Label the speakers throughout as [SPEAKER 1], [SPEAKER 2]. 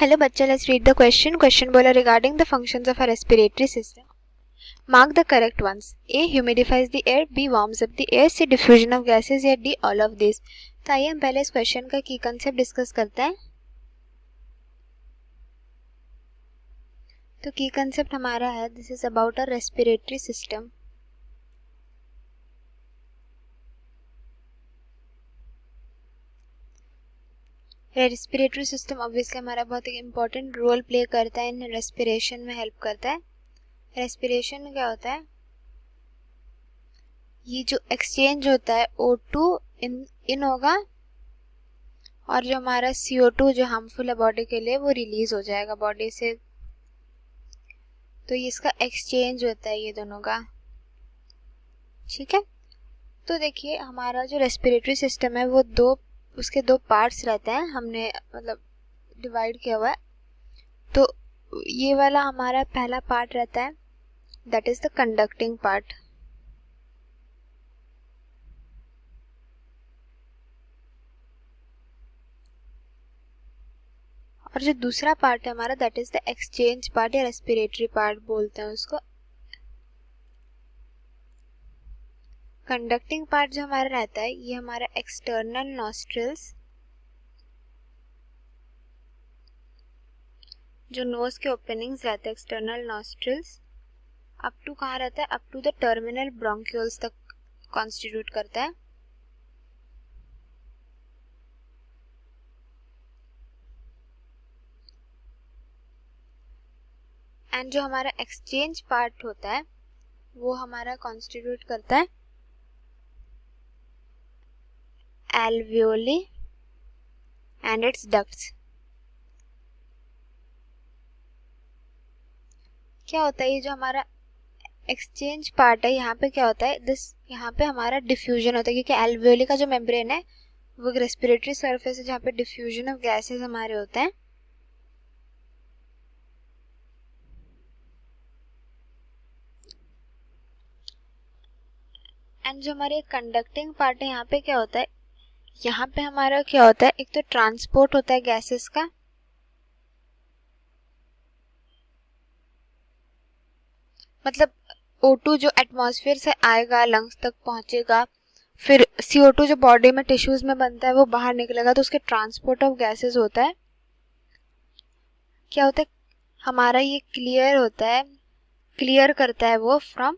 [SPEAKER 1] Hello बच्चा, let's read the question. Question बोला regarding the functions of a respiratory system. Mark the correct ones. A humidifies the air, b warms up the air, c diffusion of gases, या d all of this. तो आइए हम पहले इस question का की concept discuss करते हैं. तो की कंसेप्ट हमारा है, this is about a respiratory system. Respiratory system obviously हमारा बहुत एक इंपॉर्टेंट रोल प्ले करता है, इन रेस्पिरेशन में हेल्प करता है. रेस्पिरेशन में क्या होता है, ये जो एक्सचेंज होता है O2 इन होगा और जो हमारा CO2 जो हार्मफुल है बॉडी के लिए वो रिलीज हो जाएगा बॉडी से. तो ये इसका एक्सचेंज होता है ये दोनों का. ठीक है, तो देखिए हमारा जो रेस्पिरेटरी सिस्टम है वो उसके दो पार्ट्स रहते हैं, हमने मतलब डिवाइड किया हुआ है. तो ये वाला हमारा पहला पार्ट रहता है, that is the conducting part. और जो दूसरा पार्ट है हमारा, that is the exchange part या रेस्पिरेटरी पार्ट बोलते हैं उसको. कंडक्टिंग पार्ट जो हमारा रहता है ये हमारा एक्सटर्नल नॉस्ट्रिल्स, जो नोज के ओपनिंग्स रहते हैं एक्सटर्नल नॉस्ट्रिल्स, अप टू कहाँ रहता है, up to the terminal bronchioles तक कॉन्स्टिट्यूट करता है. एंड जो हमारा एक्सचेंज पार्ट होता है वो हमारा कॉन्स्टिट्यूट करता है alveoli and its ducts. क्या होता है ये जो हमारा एक्सचेंज पार्ट है, यहाँ पे क्या होता है, यहाँ पे हमारा डिफ्यूजन होता है, क्योंकि alveoli का जो मेम्ब्रेन है वो रेस्पिरेटरी सरफेस है जहाँ पे डिफ्यूजन ऑफ गैसेस हमारे होते हैं. एंड जो हमारे कंडक्टिंग पार्ट है यहाँ पे क्या होता है, यहाँ पे हमारा क्या होता है, एक तो ट्रांसपोर्ट होता है गैसेस का, मतलब O2 जो एटमॉस्फेयर से आएगा लंग्स तक पहुंचेगा, फिर CO2 जो बॉडी में टिश्यूज में बनता है वो बाहर निकलेगा, तो उसके ट्रांसपोर्ट ऑफ गैसेस होता है. क्या होता है हमारा ये क्लियर होता है, क्लियर करता है वो फ्रॉम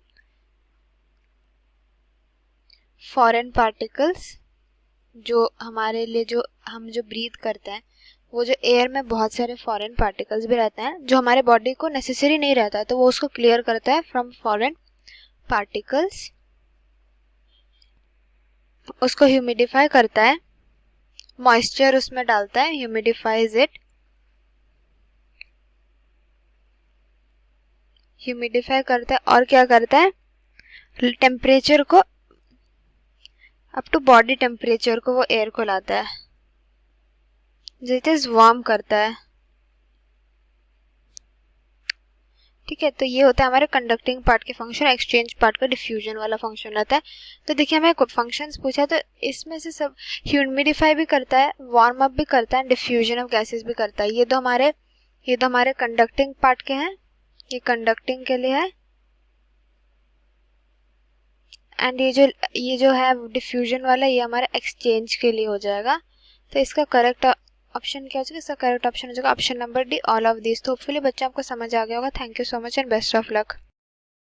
[SPEAKER 1] फॉरेन पार्टिकल्स, जो हमारे लिए जो हम जो ब्रीथ करते हैं वो जो एयर में बहुत सारे फॉरेन पार्टिकल्स भी रहते हैं जो हमारे बॉडी को नेसेसरी नहीं रहता है, तो वो उसको क्लियर करता है फ्रॉम फॉरेन पार्टिकल्स. उसको ह्यूमिडिफाई करता है, मॉइस्चर उसमें डालता है, ह्यूमिडिफाइज इट, ह्यूमिडिफाई करता है और क्या करता है, टेम्परेचर को अप टू बॉडी टेम्परेचर को वो एयर को लाता है, इट इज वार्म करता है. ठीक है, तो ये होता है हमारे कंडक्टिंग पार्ट के फंक्शन. एक्सचेंज पार्ट का डिफ्यूजन वाला फंक्शन रहता है. तो देखिए हमें फंक्शंस पूछा है, तो इसमें से सब ह्यूमिडिफाई भी करता है, वार्म अप भी करता है, डिफ्यूजन ऑफ गैसेस भी करता है. ये तो हमारे कंडक्टिंग पार्ट के हैं, ये कंडक्टिंग के लिए है. एंड ये जो है डिफ्यूजन वाला ये हमारा एक्सचेंज के लिए हो जाएगा. तो इसका करेक्ट ऑप्शन क्या हो जाएगा, इसका करेक्ट ऑप्शन हो जाएगा option number D, all of this. तो होपफुली बच्चा आपको समझ आ गया होगा. Thank you so much and best of luck.